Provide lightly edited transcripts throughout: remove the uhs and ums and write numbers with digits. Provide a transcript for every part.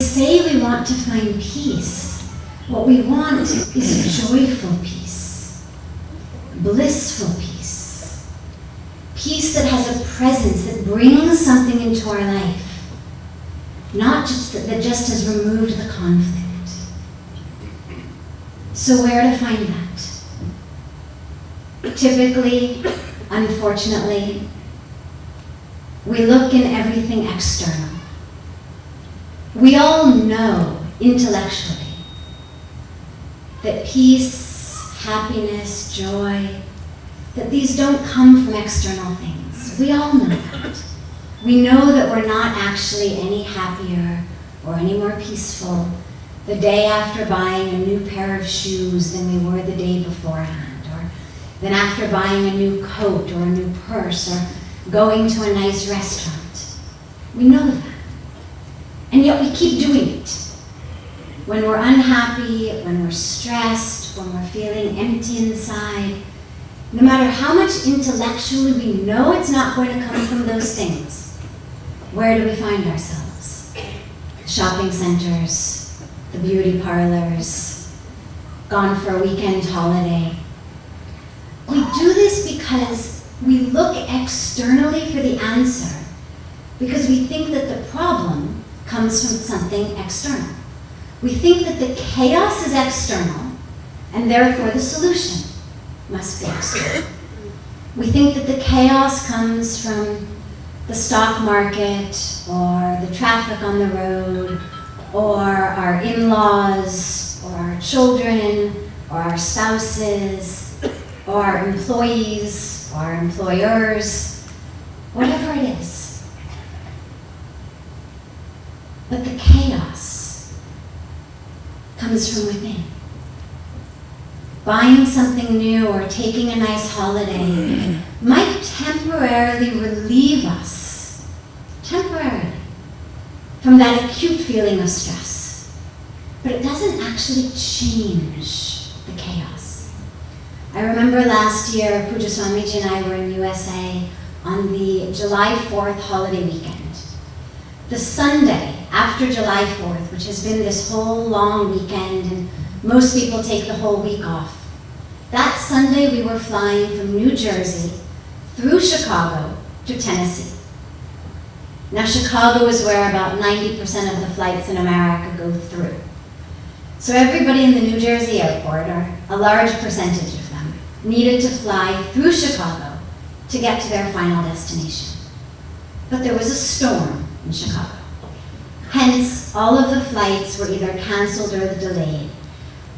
say we want to find peace, what we want is joyful peace, blissful peace, peace that has a presence, that brings something into our life, not just that just has removed the conflict. So where to find that? Typically, unfortunately, we look in everything external. We all know intellectually that peace, happiness, joy, that these don't come from external things. We all know that. We know that we're not actually any happier or any more peaceful the day after buying a new pair of shoes than we were the day beforehand, or than after buying a new coat or a new purse or going to a nice restaurant. We know that. And yet we keep doing it. When we're unhappy, when we're stressed, when we're feeling empty inside, no matter how much intellectually we know it's not going to come from those things, where do we find ourselves? Shopping centers, the beauty parlors, gone for a weekend holiday. We do this because we look externally for the answer, because we think that the problem comes from something external. We think that the chaos is external, and therefore the solution must be external. We think that the chaos comes from the stock market, or the traffic on the road, or our in-laws, or our children, or our spouses, or our employees, or our employers, whatever it is. But the chaos comes from within. Buying something new or taking a nice holiday might temporarily relieve us, temporarily, from that acute feeling of stress. But it doesn't actually change the chaos. I remember last year, Puja Swamiji and I were in USA on the July 4th holiday weekend. The Sunday after July 4th, which has been this whole long weekend, and most people take the whole week off. That Sunday we were flying from New Jersey through Chicago to Tennessee. Now Chicago is where about 90% of the flights in America go through. So everybody in the New Jersey airport, or a large percentage of them, needed to fly through Chicago to get to their final destination. But there was a storm in Chicago. Hence, all of the flights were either canceled or delayed.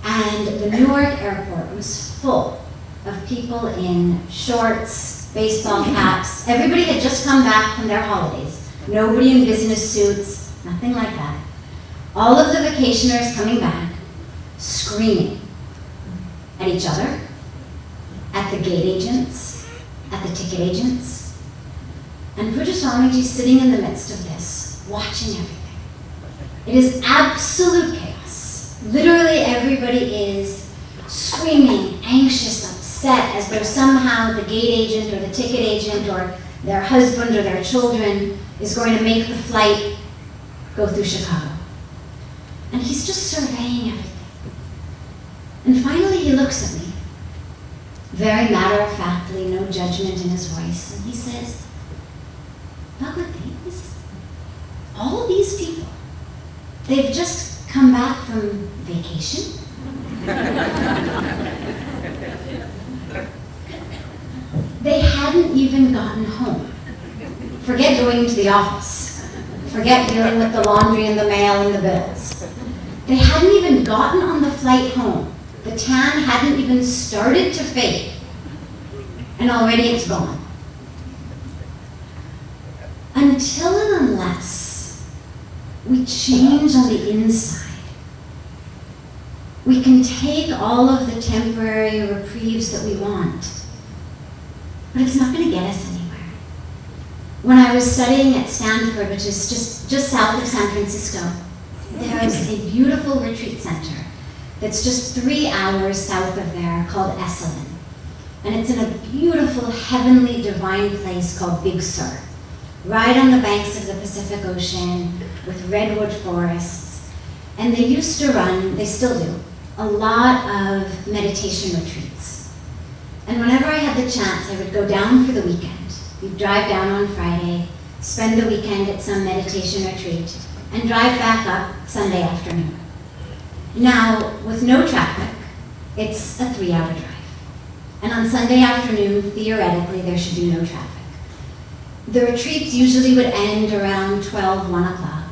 And the Newark airport was full of people in shorts, baseball caps. Everybody had just come back from their holidays. Nobody in business suits, nothing like that. All of the vacationers coming back, screaming at each other, at the gate agents, at the ticket agents. And Puja Swamiji sitting in the midst of this, watching everything. It is absolute chaos. Literally everybody is screaming, anxious, upset, as though somehow the gate agent or the ticket agent or their husband or their children is going to make the flight go through Chicago. And he's just surveying everything. And finally he looks at me, very matter-of-factly, no judgment in his voice, and he says, Bhagawati, all these people, they've just come back from vacation. They hadn't even gotten home. Forget going to the office. Forget dealing with the laundry and the mail and the bills. They hadn't even gotten on the flight home. The tan hadn't even started to fade. And already it's gone. Until and unless we change on the inside, we can take all of the temporary reprieves that we want, but it's not going to get us anywhere. When I was studying at Stanford, which is just south of San Francisco, there is a beautiful retreat center that's just 3 hours south of there called Esalen. And it's in a beautiful, heavenly, divine place called Big Sur, right on the banks of the Pacific Ocean with redwood forests. And they used to run, they still do, a lot of meditation retreats. And whenever I had the chance, I would go down for the weekend. We'd drive down on Friday, spend the weekend at some meditation retreat, and drive back up Sunday afternoon. Now, with no traffic, it's a 3-hour drive. And on Sunday afternoon, theoretically, there should be no traffic. The retreats usually would end around 12, 1 o'clock.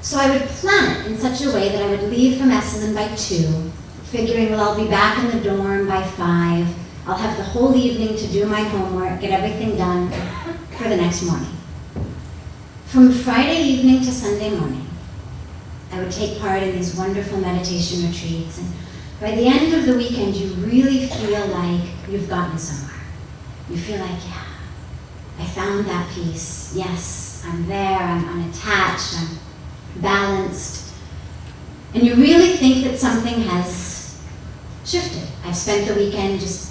So I would plan it in such a way that I would leave from Esalen by 2, figuring, well, I'll be back in the dorm by 5. I'll have the whole evening to do my homework, get everything done for the next morning. From Friday evening to Sunday morning, I would take part in these wonderful meditation retreats. And by the end of the weekend, you really feel like you've gotten somewhere. You feel like, yeah, I found that peace. Yes, I'm there, I'm unattached, I'm balanced. And you really think that something has shifted. I've spent the weekend just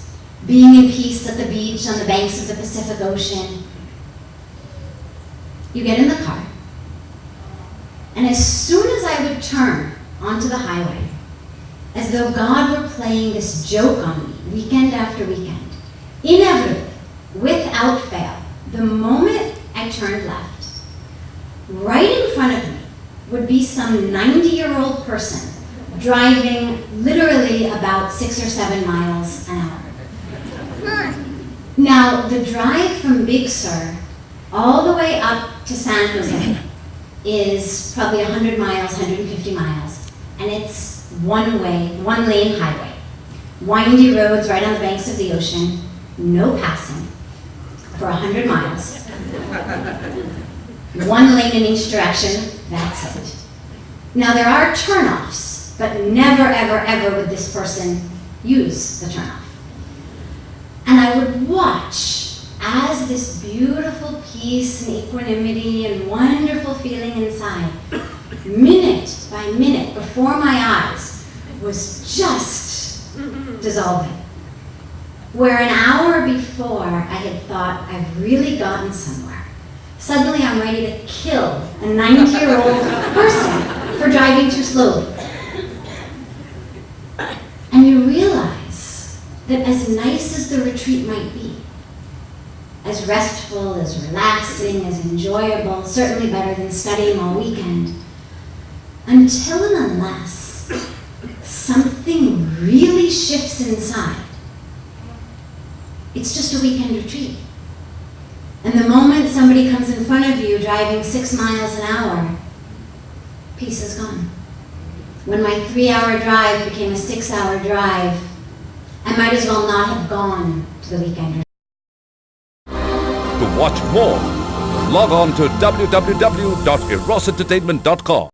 being in peace at the beach on the banks of the Pacific Ocean. You get in the car, and as soon as I would turn onto the highway, as though God were playing this joke on me weekend after weekend, inevitably, without fail, the moment I turned left, right in front of me would be some 90-year-old person driving literally about 6 or 7 miles an hour. Now, the drive from Big Sur all the way up to San Jose is probably 100 miles, 150 miles, and it's one-lane highway. Windy roads right on the banks of the ocean, no passing for 100 miles. One lane in each direction, that's it. Now there are turnoffs, but never, ever, ever would this person use the turnoff. And I would watch as this beautiful peace and equanimity and wonderful feeling inside, minute by minute before my eyes, was just dissolving. Where an hour before I had thought, I've really gotten somewhere, suddenly I'm ready to kill a 90-year-old person for driving too slowly. And you realize that as nice as the retreat might be, as restful, as relaxing, as enjoyable, certainly better than studying all weekend, until and unless something really shifts inside, it's just a weekend retreat. And the moment somebody comes in front of you driving 6 miles an hour, peace is gone. When my 3-hour drive became a 6-hour drive, I might as well not have gone to the weekend retreat. To watch more, log on to www.erosentertainment.com.